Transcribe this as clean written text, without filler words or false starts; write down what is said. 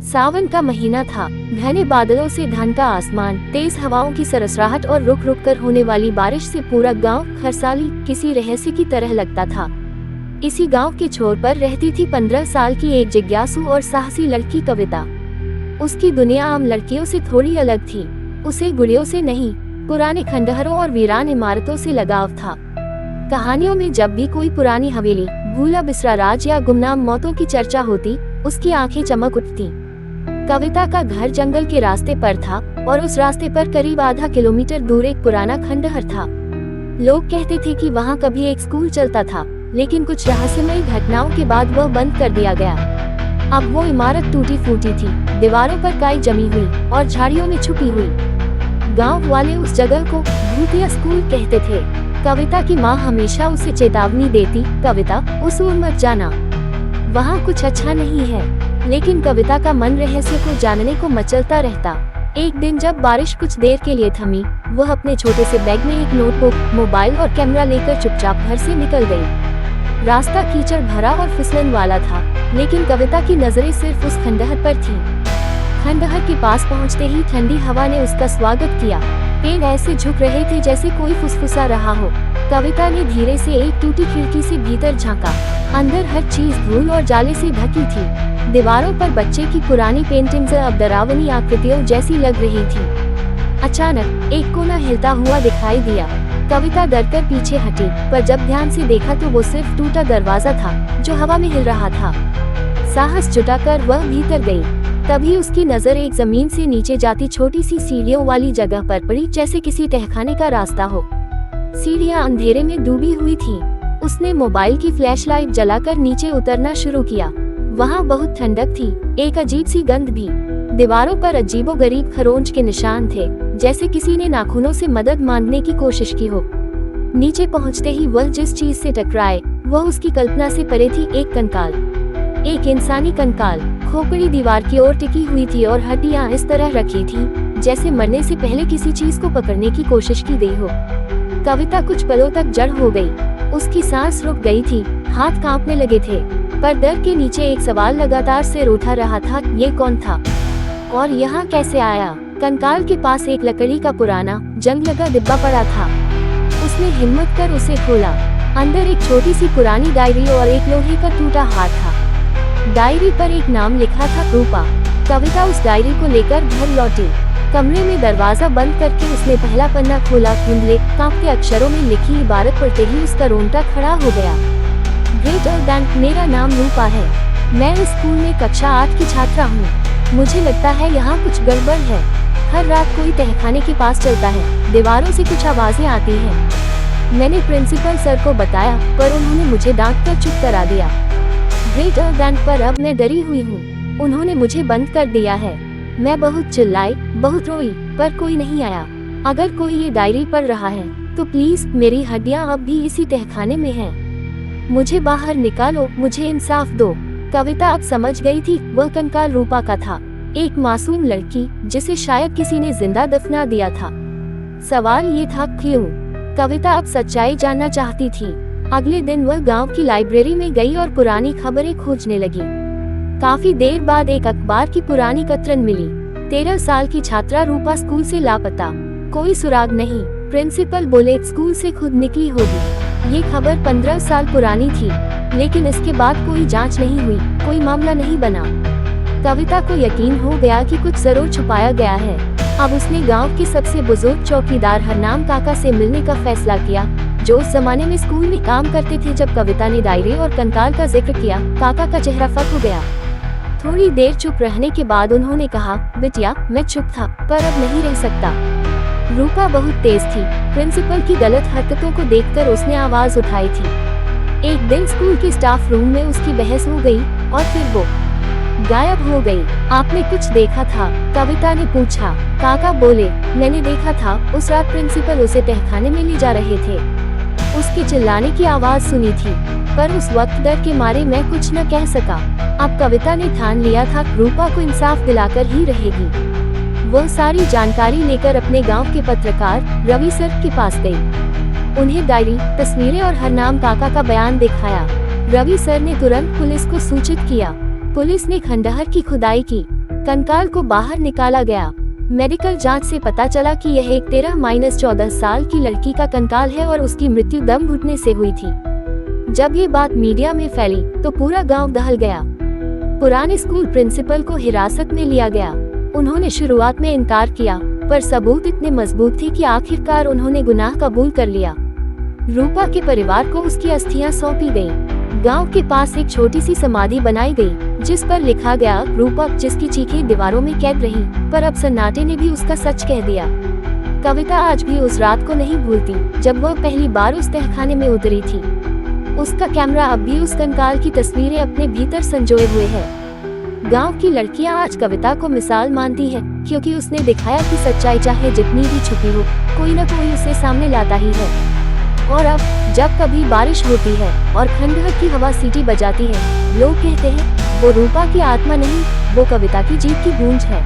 सावन का महीना था। घने बादलों से ढका का आसमान, तेज हवाओं की सरसराहट और रुक रुक कर होने वाली बारिश से पूरा गांव खरसाली किसी रहस्य की तरह लगता था। इसी गांव के छोर पर रहती थी 15 साल की एक जिज्ञासु और साहसी लड़की कविता। उसकी दुनिया आम लड़कियों से थोड़ी अलग थी। उसे गुड़ियों से नहीं, पुराने खंडहरों और वीरान इमारतों से लगाव था। कहानियों में जब भी कोई पुरानी हवेली, भूला बिसरा राज या गुमनाम मौतों की चर्चा होती, उसकी आंखें चमक उठती। कविता का घर जंगल के रास्ते पर था और उस रास्ते पर करीब आधा किलोमीटर दूर एक पुराना खंडहर था। लोग कहते थे कि वहाँ कभी एक स्कूल चलता था, लेकिन कुछ रहस्यमय घटनाओं के बाद वह बंद कर दिया गया। अब वो इमारत टूटी फूटी थी, दीवारों पर काई जमी हुई और झाड़ियों में छुपी हुई। गांव वाले उस जगह को भूतिया स्कूल कहते थे। कविता की माँ हमेशा उसे चेतावनी देती, कविता, उस ओर मत जाना, वहाँ कुछ अच्छा नहीं है। लेकिन कविता का मन रहस्य को जानने को मचलता रहता। एक दिन जब बारिश कुछ देर के लिए थमी, वह अपने छोटे से बैग में एक नोटबुक, मोबाइल और कैमरा लेकर चुपचाप घर से निकल गई। रास्ता कीचड़ भरा और फिसलन वाला था, लेकिन कविता की नजरें सिर्फ उस खंडहर पर थीं। खंडहर के पास पहुंचते ही ठंडी हवा ने उसका स्वागत किया। पेड़ ऐसे झुक रहे थे जैसे कोई फुसफुसा रहा हो। कविता ने धीरे से एक टूटी खिड़की से भीतर झांका। अंदर हर चीज धूल और जाले से ढकी थी। दीवारों पर बच्चे की पुरानी पेंटिंग्स अब डरावनी आकृतियों जैसी लग रही थी। अचानक एक कोना हिलता हुआ दिखाई दिया। कविता डरकर पीछे हटी, पर जब ध्यान से देखा तो वो सिर्फ टूटा दरवाजा था जो हवा में हिल रहा था। साहस जुटाकर वह भीतर गई। तभी उसकी नजर एक जमीन से नीचे जाती छोटी सी सीढ़ियों वाली जगह पर पड़ी, जैसे किसी तहखाने का रास्ता हो। सीढ़ियां अंधेरे में डूबी हुई थीं। उसने मोबाइल की फ्लैशलाइट जलाकर नीचे उतरना शुरू किया। वहाँ बहुत ठंडक थी, एक अजीब सी गंध भी। दीवारों पर अजीबोगरीब खरोंच के निशान थे, जैसे किसी ने नाखूनों से मदद मांगने की कोशिश की हो। नीचे पहुँचते ही वह जिस चीज से टकराए, वह उसकी कल्पना से परे थी। एक कंकाल, एक इंसानी कंकाल, खोपड़ी दीवार की ओर टिकी हुई थी और हड्डियां इस तरह रखी थी जैसे मरने से पहले किसी चीज को पकड़ने की कोशिश की गई हो। कविता कुछ पलों तक जड़ हो गई। उसकी सांस रुक गई थी, हाथ कांपने लगे थे, पर डर के नीचे एक सवाल लगातार सिर उठा रहा था, ये कौन था और यहाँ कैसे आया? कंकाल के पास एक लकड़ी का पुराना जंग लगा डिब्बा पड़ा था। उसने हिम्मत कर उसे खोला। अंदर एक छोटी सी पुरानी डायरी और एक लोहे का टूटा हाथ था। डायरी पर एक नाम लिखा था, रूपा। कविता उस डायरी को लेकर घर लौटी। कमरे में दरवाजा बंद करके उसने पहला पन्ना खोला। धुंधले कांपते अक्षरों में लिखी इबारत पढ़ते ही उसका रोंगटा खड़ा हो गया। ग्रेटर दैन, मेरा नाम रूपा है। मैं इस स्कूल में कक्षा 8 की छात्रा हूँ। मुझे लगता है यहाँ कुछ गड़बड़ है। हर रात कोई तहखाने के पास चलता है, दीवारों से कुछ आवाजें आती हैं। मैंने प्रिंसिपल सर को बताया, पर उन्होंने मुझे डांट कर चुप करा दिया। ग्रेटर दैन पर अब मैं डरी हुई हूँ। उन्होंने मुझे बंद कर दिया है। मैं बहुत चिल्लाई, बहुत रोई, पर कोई नहीं आया। अगर कोई ये डायरी पढ़ रहा है तो प्लीज, मेरी हड्डियां अब भी इसी तहखाने में हैं। मुझे बाहर निकालो, मुझे इंसाफ दो। कविता अब समझ गई थी, वह कंकाल रूपा का था, एक मासूम लड़की जिसे शायद किसी ने जिंदा दफना दिया था। सवाल ये था, क्यों? कविता अब सच्चाई जानना चाहती थी। अगले दिन वह गांव की लाइब्रेरी में गई और पुरानी खबरें खोजने लगी। काफी देर बाद एक अखबार की पुरानी कतरन मिली। 13 साल की छात्रा रूपा स्कूल से लापता, कोई सुराग नहीं। प्रिंसिपल बोले स्कूल से खुद निकली होगी। ये खबर 15 साल पुरानी थी, लेकिन इसके बाद कोई जांच नहीं हुई, कोई मामला नहीं बना। कविता को यकीन हो गया कि कुछ जरूर छुपाया गया है। अब उसने गांव के सबसे बुजुर्ग चौकीदार हरनाम काका से मिलने का फैसला किया, जो उस जमाने में स्कूल में काम करते थे। जब कविता ने डायरी और कंकाल का जिक्र किया, काका का चेहरा फट हो गया। थोड़ी देर चुप रहने के बाद उन्होंने कहा, बिटिया, मैं चुप था, पर अब नहीं रह सकता। रूपा बहुत तेज थी। प्रिंसिपल की गलत हरकतों को देखकर उसने आवाज उठाई थी। एक दिन स्कूल के स्टाफ रूम में उसकी बहस हो गई और फिर वो गायब हो गई। आपने कुछ देखा था? कविता ने पूछा। काका बोले, मैंने देखा था। उस रात प्रिंसिपल उसे तहखाने में ले जा रहे थे। उसके चिल्लाने की आवाज सुनी थी, पर उस वक्त डर के मारे मैं कुछ न कह सका। अब कविता ने ठान लिया था, रूपा को इंसाफ दिलाकर ही रहेगी। वह सारी जानकारी लेकर अपने गांव के पत्रकार रवि सर के पास गई। उन्हें डायरी, तस्वीरें और हरनाम काका का बयान दिखाया। रवि सर ने तुरंत पुलिस को सूचित किया। पुलिस ने खंडहर की खुदाई की। कंकाल को बाहर निकाला गया। मेडिकल जांच से पता चला कि यह एक 13-14 साल की लड़की का कंकाल है और उसकी मृत्यु दम घुटने से हुई थी। जब ये बात मीडिया में फैली तो पूरा गांव दहल गया। पुराने स्कूल प्रिंसिपल को हिरासत में लिया गया। उन्होंने शुरुआत में इनकार किया, पर सबूत इतने मजबूत थे कि आखिरकार उन्होंने गुनाह कबूल कर लिया। रूपा के परिवार को उसकी अस्थियां सौंपी गईं। गांव के पास एक छोटी सी समाधि बनाई गई, जिस पर लिखा गया रूपा, जिसकी चीखें दीवारों में कैद रही, पर अब सन्नाटे ने भी उसका सच कह दिया। कविता आज भी उस रात को नहीं भूलती जब वह पहली बार उस तहखाने में उतरी थी। उसका कैमरा अब भी उस कंकाल की तस्वीरें अपने भीतर संजोए हुए है। गांव की लड़कियां आज कविता को मिसाल मानती हैं, क्योंकि उसने दिखाया कि सच्चाई चाहे जितनी भी छुपी हो, कोई न कोई उसे सामने लाता ही है। और अब जब कभी बारिश होती है और खंडहर की हवा सीटी बजाती है, लोग कहते हैं वो रूपा की आत्मा नहीं, वो कविता की जीत की गूंज है।